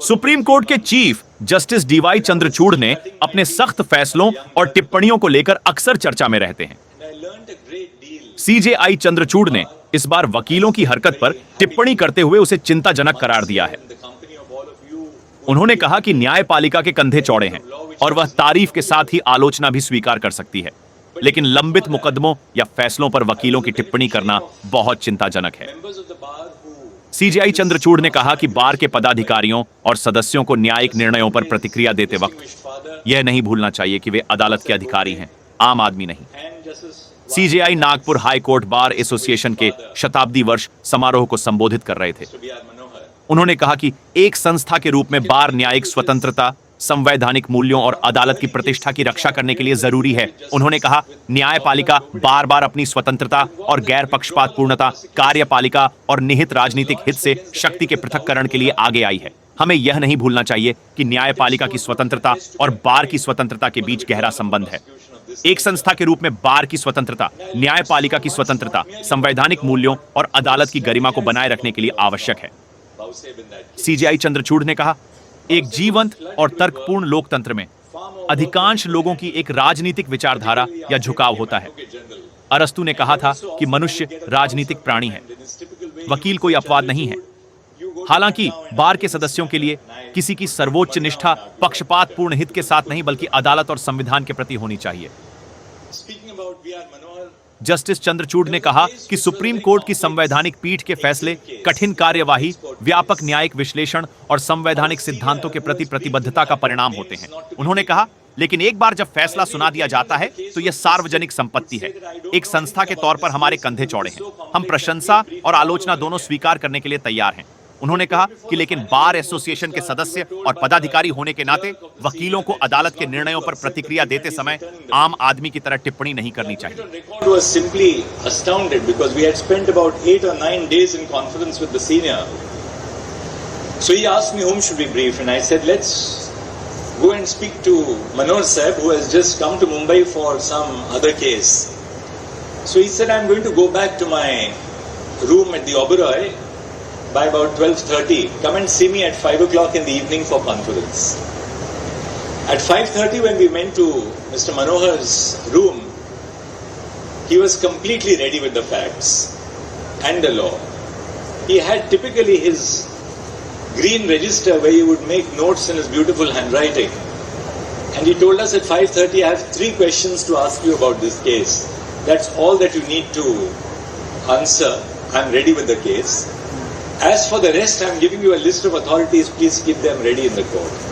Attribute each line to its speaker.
Speaker 1: Supreme court के chief justice D Y Chandrachud ने अपने सख्त फैसलों और टिप्पणियों को लेकर अक्सर चर्चा में रहते हैं। सीजेआई चंद्रचूड़ ने इस बार वकीलों की हरकत पर टिप्पणी करते हुए उसे चिंताजनक करार दिया है। उन्होंने कहा कि न्यायपालिका के कंधे चौड़े हैं और वह तारीफ के साथ ही आलोचना भी स्वीकार कर सकती है, लेकिन लंबित मुकदमों या फैसलों पर वकीलों की टिप्पणी करना बहुत चिंताजनक है। सीजेआई चंद्रचूड़ ने कहा कि बार के पदाधिकारियों और सदस्यों को न्यायिक निर्णयों पर प्रतिक्रिया देते वक्त यह नहीं भूलना चाहिए कि वे अदालत के अधिकारी हैं, आम आदमी नहीं। CJI Nagpur high court bar association के शताब्दी वर्ष समारोह को संबोधित कर रहे थे। उन्होंने कहा कि एक संस्था के रूप में बार न्यायिक स्वतंत्रता, संवैधानिक मूल्यों और अदालत की प्रतिष्ठा की रक्षा करने के लिए जरूरी है। उन्होंने कहा, न्यायपालिका बार बार अपनी स्वतंत्रता और गैर पक्षपात पूर्णता, कार्यपालिका और निहित राजनीतिक हित से शक्ति के पृथक्करण के लिए आगे आई है। हमें यह नहीं भूलना चाहिए कि न्यायपालिका की स्वतंत्रता और बार की स्वतंत्रता के बीच गहरा संबंध है। एक संस्था के रूप में बार की स्वतंत्रता, न्यायपालिका की स्वतंत्रता, संवैधानिक मूल्यों और अदालत की गरिमा को बनाए रखने के लिए आवश्यक है। सीजेआई चंद्रचूड़ ने कहा, एक जीवंत और तर्कपूर्ण लोकतंत्र में अधिकांश लोगों की एक राजनीतिक विचारधारा या झुकाव होता है। अरस्तु ने कहा था कि मनुष्य राजनीतिक प्राणी है। वकील कोई अपवाद नहीं है। हालांकि बार के सदस्यों के लिए किसी की सर्वोच्च निष्ठा पक्षपातपूर्ण हित के साथ नहीं बल्कि अदालत और संविधान के प्रति होनी चाहिए। जस्टिस चंद्रचूड़ ने कहा कि सुप्रीम कोर्ट की संवैधानिक पीठ के फैसले कठिन कार्यवाही, व्यापक न्यायिक विश्लेषण और संवैधानिक सिद्धांतों के प्रति प्रतिबद्धता का परिणाम होते हैं। उन्होंने कहा, लेकिन एक बार जब फैसला सुना दिया जाता है तो यह सार्वजनिक संपत्ति है। एक संस्था के तौर पर हमारे कंधे चौड़े हैं। हम प्रशंसा और आलोचना दोनों स्वीकार करने के लिए तैयार हैं। उन्होंने कहा कि लेकिन बार एसोसिएशन के सदस्य और पदाधिकारी होने के नाते वकीलों को अदालत के निर्णयों पर प्रतिक्रिया देते समय आम आदमी की तरह टिप्पणी नहीं करनी चाहिए।
Speaker 2: Go and speak to Manoj Sahib, who has just come to Mumbai for some other case. So he said, I'm going to go back to my room at the Oberoi by about 12:30. Come and see me at 5 o'clock in the evening for conference. At 5:30 when we went to Mr. Manohar's room, he was completely ready with the facts and the law. He had typically his green register where he would make notes in his beautiful handwriting. And he told us at 5:30, I have 3 questions to ask you about this case. That's all that you need to answer. I'm ready with the case. As for the rest, I'm giving you a list of authorities. Please keep them ready in the court.